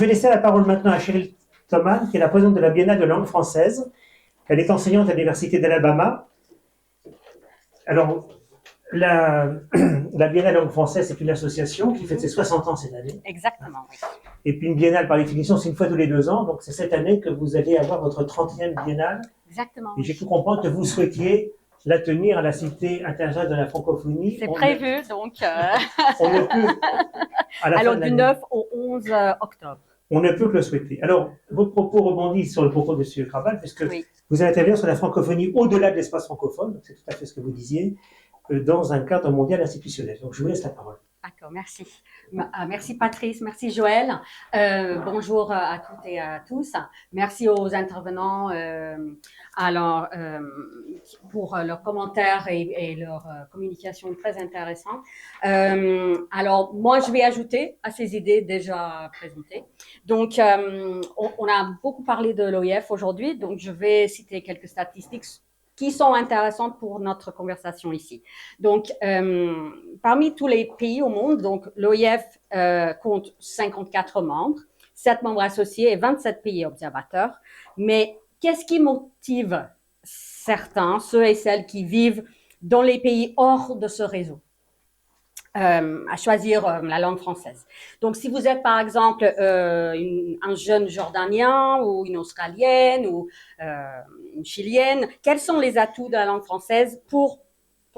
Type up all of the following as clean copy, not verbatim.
vais laisser la parole maintenant à Cheryl Thomas, qui est la présidente de la Biennale de langue française. Elle est enseignante à l'Université d'Alabama. Alors, la Biennale de langue française, c'est une association qui fête ses 60 ans cette année. Exactement, oui. Et puis une biennale, par définition, c'est une fois tous les 2 ans. Donc, c'est cette année que vous allez avoir votre 30e biennale. Exactement. Et j'ai pu comprendre que vous souhaitiez la tenir à la Cité internationale de la francophonie. C'est prévu, donc... On ne peut... Alors, du 9 au 11 octobre. On ne peut que le souhaiter. Alors, vos propos rebondissent sur le propos de M. Krabal, puisque vous allez intervenir sur la francophonie au-delà de l'espace francophone, c'est tout à fait ce que vous disiez, dans un cadre mondial institutionnel. Donc, je vous laisse la parole. D'accord, merci. Merci Patrice, merci Joël. Bonjour à toutes et à tous. Merci aux intervenants pour leurs commentaires et leurs communications très intéressantes. Alors, moi, je vais ajouter à ces idées déjà présentées. Donc, on a beaucoup parlé de l'OIF aujourd'hui, donc je vais citer quelques statistiques qui sont intéressantes pour notre conversation ici. Donc, parmi tous les pays au monde, donc l'OIF compte 54 membres, 7 membres associés et 27 pays observateurs. Mais qu'est-ce qui motive certains, ceux et celles qui vivent dans les pays hors de ce réseau, à choisir la langue française? Donc, si vous êtes par exemple un jeune Jordanien ou une Australienne ou une Chilienne, quels sont les atouts de la langue française pour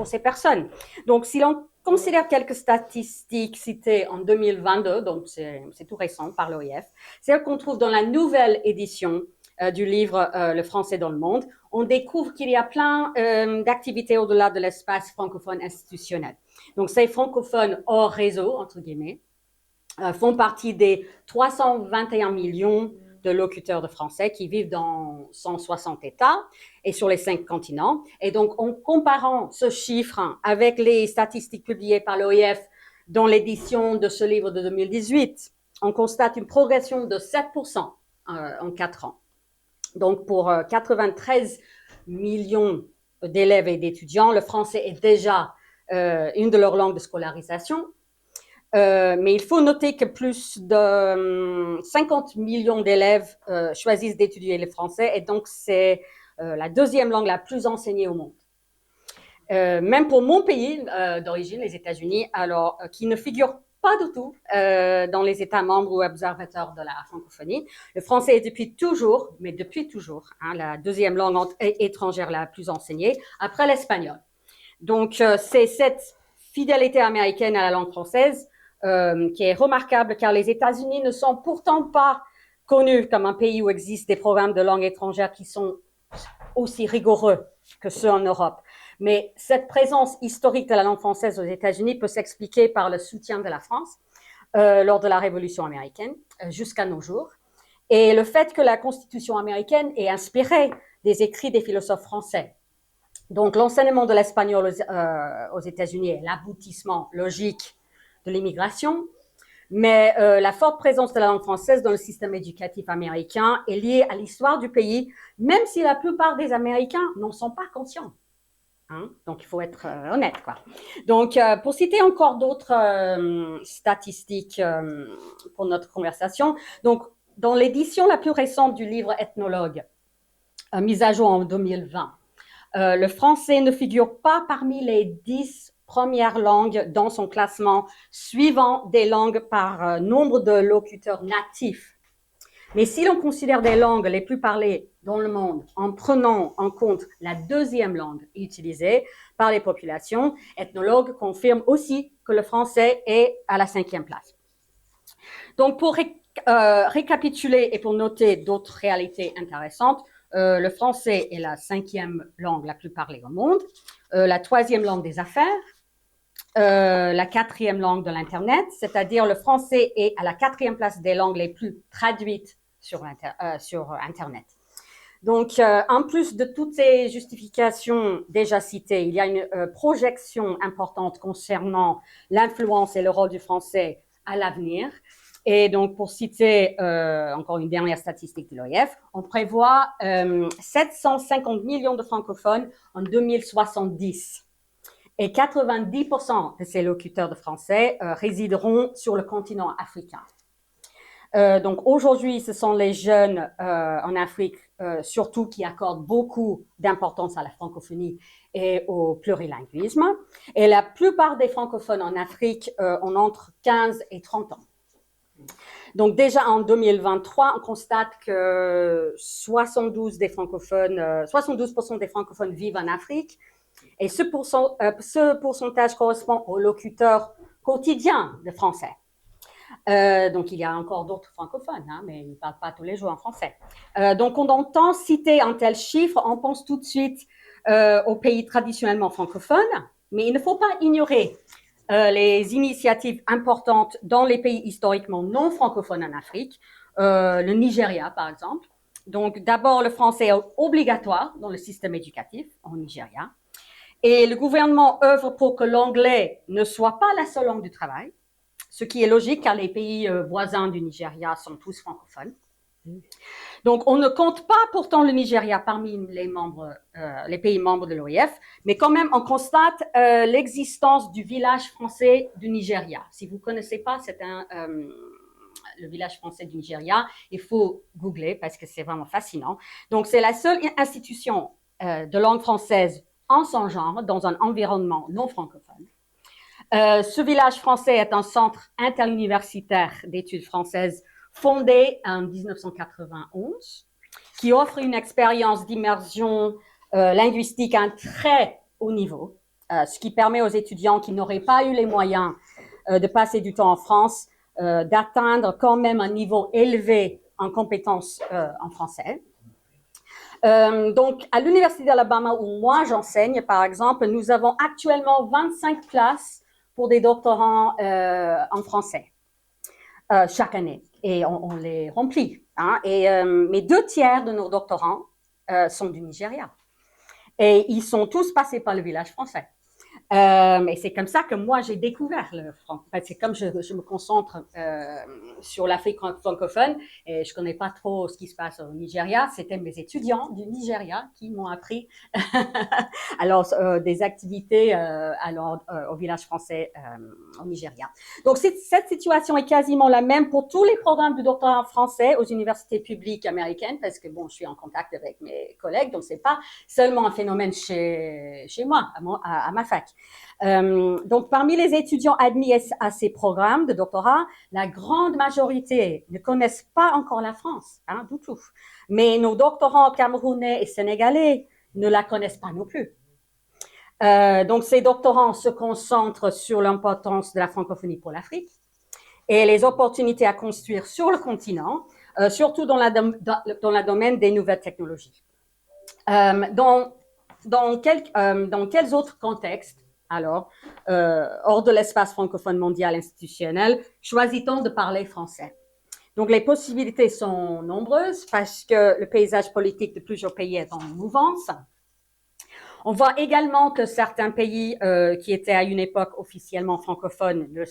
ces personnes? Donc, si l'on considère quelques statistiques citées en 2022, donc c'est tout récent par l'OIF, c'est qu'on trouve dans la nouvelle édition du livre Le français dans le monde, on découvre qu'il y a plein d'activités au-delà de l'espace francophone institutionnel. Donc, ces francophones hors réseau, entre guillemets, font partie des 321 millions de locuteurs de français qui vivent dans 160 États et sur les 5 continents. Et donc, en comparant ce chiffre avec les statistiques publiées par l'OIF dans l'édition de ce livre de 2018, on constate une progression de 7% en 4 ans. Donc, pour 93 millions d'élèves et d'étudiants, le français est déjà une de leurs langues de scolarisation. Mais il faut noter que plus de 50 millions d'élèves choisissent d'étudier le français et donc c'est la deuxième langue la plus enseignée au monde. Même pour mon pays d'origine, les États-Unis, alors qui ne figure pas du tout dans les États membres ou observateurs de la francophonie. Le français est depuis toujours la deuxième langue étrangère la plus enseignée, après l'espagnol. Donc, c'est cette fidélité américaine à la langue française qui est remarquable, car les États-Unis ne sont pourtant pas connus comme un pays où existent des programmes de langue étrangère qui sont aussi rigoureux que ceux en Europe. Mais cette présence historique de la langue française aux États-Unis peut s'expliquer par le soutien de la France lors de la Révolution américaine jusqu'à nos jours. Et le fait que la Constitution américaine est inspirée des écrits des philosophes français. Donc, l'enseignement de l'espagnol aux États-Unis est l'aboutissement logique de l'immigration, mais la forte présence de la langue française dans le système éducatif américain est liée à l'histoire du pays, même si la plupart des Américains n'en sont pas conscients. Donc, il faut être honnête, quoi. Donc, pour citer encore d'autres statistiques pour notre conversation, donc, dans l'édition la plus récente du livre Ethnologue, mise à jour en 2020, le français ne figure pas parmi les 10 premières langues dans son classement suivant des langues par nombre de locuteurs natifs. Mais si l'on considère des langues les plus parlées dans le monde en prenant en compte la deuxième langue utilisée par les populations, Ethnologue confirme aussi que le français est à la 5e place. Donc, pour récapituler et pour noter d'autres réalités intéressantes, le français est la 5e langue la plus parlée au monde, la 3e langue des affaires, la 4e langue de l'Internet, c'est-à-dire le français est à la 4e place des langues les plus traduites sur Internet. Donc, en plus de toutes ces justifications déjà citées, il y a une projection importante concernant l'influence et le rôle du français à l'avenir. Et donc, pour citer encore une dernière statistique de l'OIF, on prévoit 750 millions de francophones en 2070. Et 90% de ces locuteurs de français résideront sur le continent africain. Donc aujourd'hui, ce sont les jeunes en Afrique, surtout qui accordent beaucoup d'importance à la francophonie et au plurilinguisme. Et la plupart des francophones en Afrique ont entre 15 et 30 ans. Donc déjà en 2023, on constate que 72% des francophones vivent en Afrique. Et ce pourcentage correspond aux locuteurs quotidiens de français. Donc, il y a encore d'autres francophones, hein, mais ils ne parlent pas tous les jours en français. Donc, on entend citer un tel chiffre, on pense tout de suite aux pays traditionnellement francophones, mais il ne faut pas ignorer les initiatives importantes dans les pays historiquement non francophones en Afrique, le Nigeria, par exemple. Donc, d'abord, le français est obligatoire dans le système éducatif au Nigeria. Et le gouvernement œuvre pour que l'anglais ne soit pas la seule langue du travail, ce qui est logique car les pays voisins du Nigeria sont tous francophones. Donc, on ne compte pas pourtant le Nigeria parmi les pays membres de l'OIF, mais quand même, on constate l'existence du village français du Nigeria. Si vous ne connaissez pas, c'est le village français du Nigeria. Il faut googler parce que c'est vraiment fascinant. Donc, c'est la seule institution de langue française en son genre dans un environnement non francophone. Ce village français est un centre interuniversitaire d'études françaises fondé en 1991 qui offre une expérience d'immersion linguistique à un très haut niveau, ce qui permet aux étudiants qui n'auraient pas eu les moyens de passer du temps en France d'atteindre quand même un niveau élevé en compétences en français. Donc, à l'Université d'Alabama où moi j'enseigne, par exemple, nous avons actuellement 25 places pour des doctorants en français chaque année. Et on les remplit. Hein, mais 2/3 de nos doctorants sont du Nigeria. Et ils sont tous passés par le village français. Et c'est comme ça que moi, j'ai découvert le franc. En fait, c'est comme je me concentre sur l'Afrique francophone et je connais pas trop ce qui se passe au Nigeria. C'était mes étudiants du Nigeria qui m'ont appris alors des activités au village français au Nigeria. Donc, cette situation est quasiment la même pour tous les programmes de doctorat français aux universités publiques américaines parce que, bon, je suis en contact avec mes collègues, donc c'est pas seulement un phénomène chez moi, à ma fac. Donc, parmi les étudiants admis à ces programmes de doctorat, la grande majorité ne connaissent pas encore la France, hein, du tout. Mais nos doctorants camerounais et sénégalais ne la connaissent pas non plus. Donc, ces doctorants se concentrent sur l'importance de la francophonie pour l'Afrique et les opportunités à construire sur le continent, surtout dans le domaine des nouvelles technologies. Dans quels autres contextes, alors, hors de l'espace francophone mondial institutionnel, choisit-on de parler français? Donc, les possibilités sont nombreuses parce que le paysage politique de plusieurs pays est en mouvance. On voit également que certains pays qui étaient à une époque officiellement francophones ne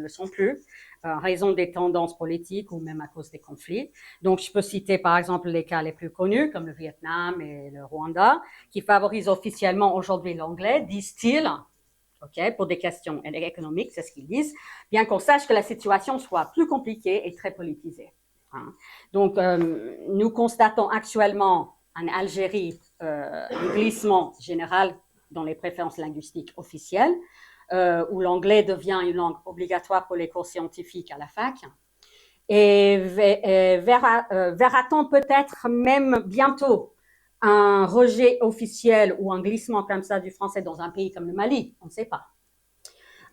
le sont plus, en raison des tendances politiques ou même à cause des conflits. Donc, je peux citer par exemple les cas les plus connus, comme le Vietnam et le Rwanda, qui favorisent officiellement aujourd'hui l'anglais, disent-ils, pour des questions économiques, c'est ce qu'ils disent, bien qu'on sache que la situation soit plus compliquée et très politisée. Hein. Donc, nous constatons actuellement en Algérie un glissement général dans les préférences linguistiques officielles, où l'anglais devient une langue obligatoire pour les cours scientifiques à la fac. Et verra-t-on peut-être même bientôt un rejet officiel ou un glissement comme ça du français dans un pays comme le Mali? On ne sait pas.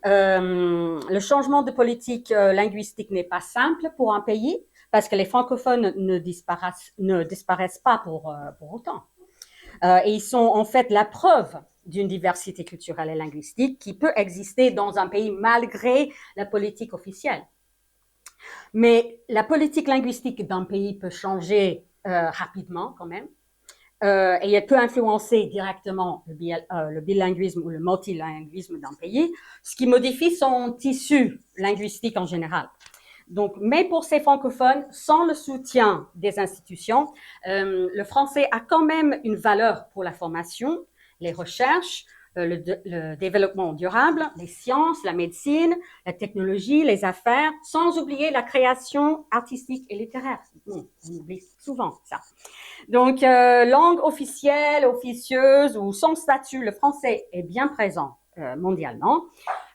Le changement de politique linguistique n'est pas simple pour un pays parce que les francophones ne disparaissent pas pour autant. Et ils sont en fait la preuve d'une diversité culturelle et linguistique qui peut exister dans un pays malgré la politique officielle. Mais la politique linguistique d'un pays peut changer rapidement quand même. Et elle peut influencer directement le bilinguisme ou le multilinguisme d'un pays, ce qui modifie son tissu linguistique en général. Donc, mais pour ces francophones, sans le soutien des institutions, le français a quand même une valeur pour la formation, les recherches, le développement durable, les sciences, la médecine, la technologie, les affaires, sans oublier la création artistique et littéraire. On oublie souvent ça. Donc, langue officielle, officieuse ou sans statut, le français est bien présent mondialement.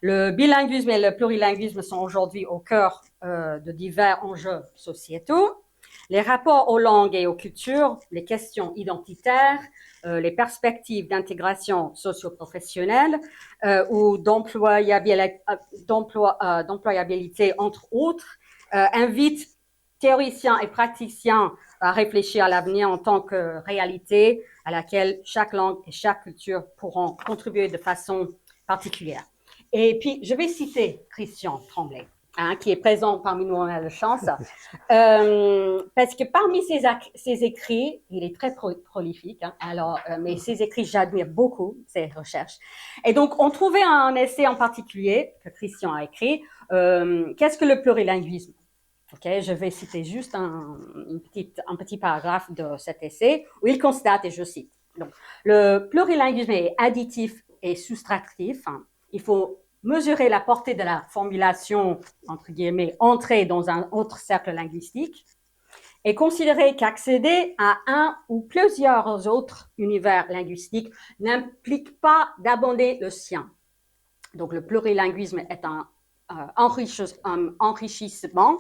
Le bilinguisme et le plurilinguisme sont aujourd'hui au cœur de divers enjeux sociétaux. Les rapports aux langues et aux cultures, les questions identitaires, les perspectives d'intégration socio-professionnelle ou d'employabilité, entre autres, invitent théoriciens et praticiens à réfléchir à l'avenir en tant que réalité à laquelle chaque langue et chaque culture pourront contribuer de façon particulière. Et puis, je vais citer Christian Tremblay, qui est présent parmi nous, on a la chance, parce que parmi ses écrits, il est très prolifique, mais ses écrits, j'admire beaucoup ses recherches. Et donc, on trouvait un essai en particulier que Christian a écrit, qu'est-ce que le plurilinguisme? Okay, je vais citer juste un petit paragraphe de cet essai où il constate, et je cite, donc, le plurilinguisme est additif et soustractif. Il faut mesurer la portée de la formulation, entre guillemets, entrer dans un autre cercle linguistique et considérer qu'accéder à un ou plusieurs autres univers linguistiques n'implique pas d'abandonner le sien. Donc, le plurilinguisme est un enrichissement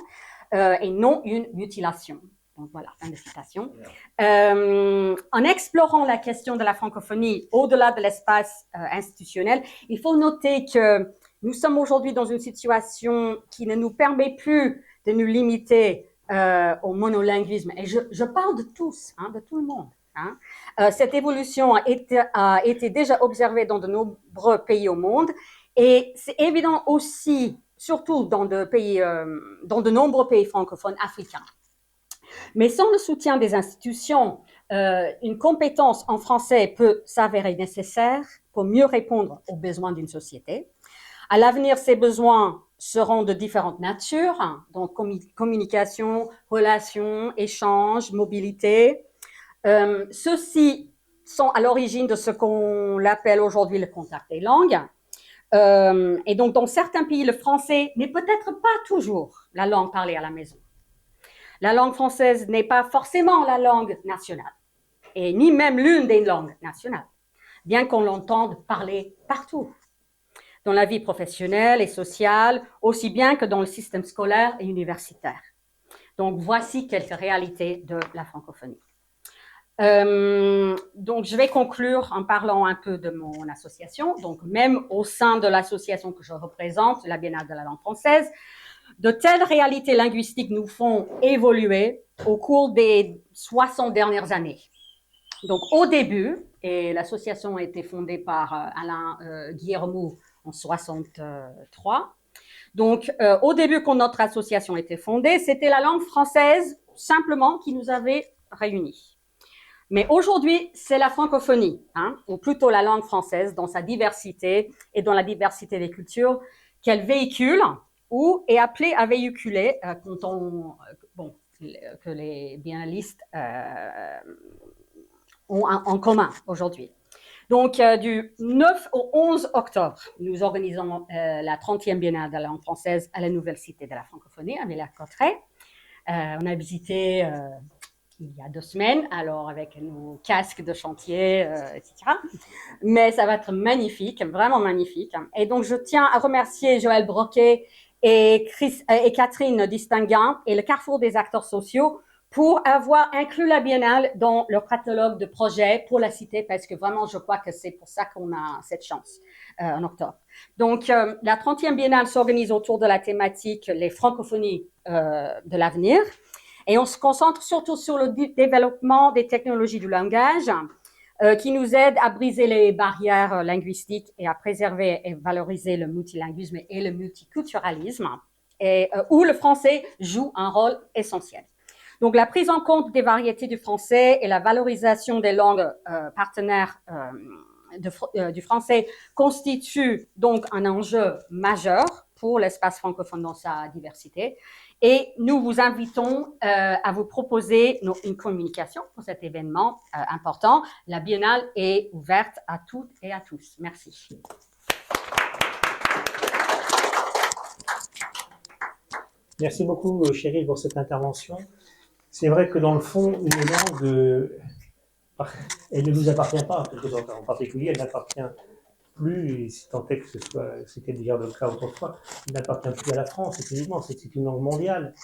et non une mutilation. Donc voilà, fin de citation. En explorant la question de la francophonie au-delà de l'espace institutionnel, il faut noter que nous sommes aujourd'hui dans une situation qui ne nous permet plus de nous limiter au monolinguisme. Et je parle de tous, de tout le monde. Cette évolution a été déjà observée dans de nombreux pays au monde et c'est évident aussi surtout dans de nombreux pays francophones africains. Mais sans le soutien des institutions, une compétence en français peut s'avérer nécessaire pour mieux répondre aux besoins d'une société. À l'avenir, ces besoins seront de différentes natures, donc communication, relations, échanges, mobilité. Ceux-ci sont à l'origine de ce qu'on appelle aujourd'hui le contact des langues. Et donc, dans certains pays, le français n'est peut-être pas toujours la langue parlée à la maison. La langue française n'est pas forcément la langue nationale, et ni même l'une des langues nationales, bien qu'on l'entende parler partout, dans la vie professionnelle et sociale, aussi bien que dans le système scolaire et universitaire. Donc, voici quelques réalités de la francophonie. Donc, je vais conclure en parlant un peu de mon association. Donc, même au sein de l'association que je représente, la Biennale de la langue française, de telles réalités linguistiques nous font évoluer au cours des 60 dernières années. Donc, au début, et l'association a été fondée par Alain Guillermou en 63. Donc, au début, quand notre association a été fondée, c'était la langue française simplement qui nous avait réunis. Mais aujourd'hui, c'est la francophonie, ou plutôt la langue française dans sa diversité et dans la diversité des cultures qu'elle véhicule ou est appelée à véhiculer que les biennalistes ont en commun aujourd'hui. Donc, du 9 au 11 octobre, nous organisons la 30e Biennale de la langue française à la Nouvelle Cité de la Francophonie, à Villers-Cotterêts. On a visité il y a 2 semaines, alors avec nos casques de chantier, etc. Mais ça va être magnifique, vraiment magnifique. Et donc, je tiens à remercier Joël Broquet et Catherine Distinguin et le Carrefour des acteurs sociaux pour avoir inclus la Biennale dans leur catalogue de projets pour la cité, parce que vraiment, je crois que c'est pour ça qu'on a cette chance en octobre. Donc, la 30e Biennale s'organise autour de la thématique « Les francophonies de l'avenir ». Et on se concentre surtout sur le développement des technologies du langage qui nous aident à briser les barrières linguistiques et à préserver et valoriser le multilinguisme et le multiculturalisme, et où le français joue un rôle essentiel. Donc, la prise en compte des variétés du français et la valorisation des langues partenaires du français constitue donc un enjeu majeur pour l'espace francophone dans sa diversité. Et nous vous invitons à vous proposer une communication pour cet événement important. La Biennale est ouverte à toutes et à tous. Merci. Merci beaucoup, Cheryl, pour cette intervention. C'est vrai que dans le fond, une langue, elle ne nous appartient pas, en particulier, elle n'appartient plus, et si tant est que c'était déjà le cas autrefois, elle n'appartient plus à la France, effectivement, c'est une langue mondiale.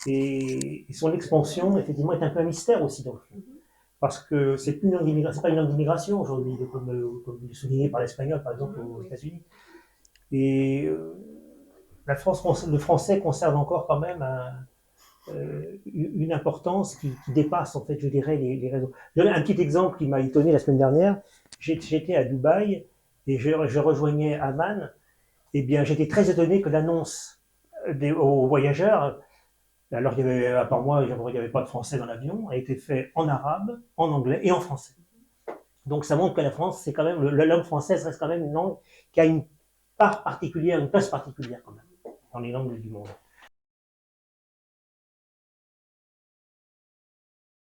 Et son expansion, effectivement, est un peu un mystère aussi, dans le fond. Parce que c'est pas une langue d'immigration aujourd'hui, comme souligné par l'espagnol, par exemple, aux États-Unis. Et le français conserve encore quand même une importance qui dépasse, en fait, je dirais, les réseaux. Je donne un petit exemple qui m'a étonné la semaine dernière. J'étais à Dubaï et je rejoignais Amman. Eh bien, j'étais très étonné que l'annonce aux voyageurs, alors à part moi, il n'y avait pas de français dans l'avion, a été faite en arabe, en anglais et en français. Donc ça montre que la France, c'est quand même, la langue française reste quand même une langue qui a une part particulière, une place particulière quand même, dans les langues du monde.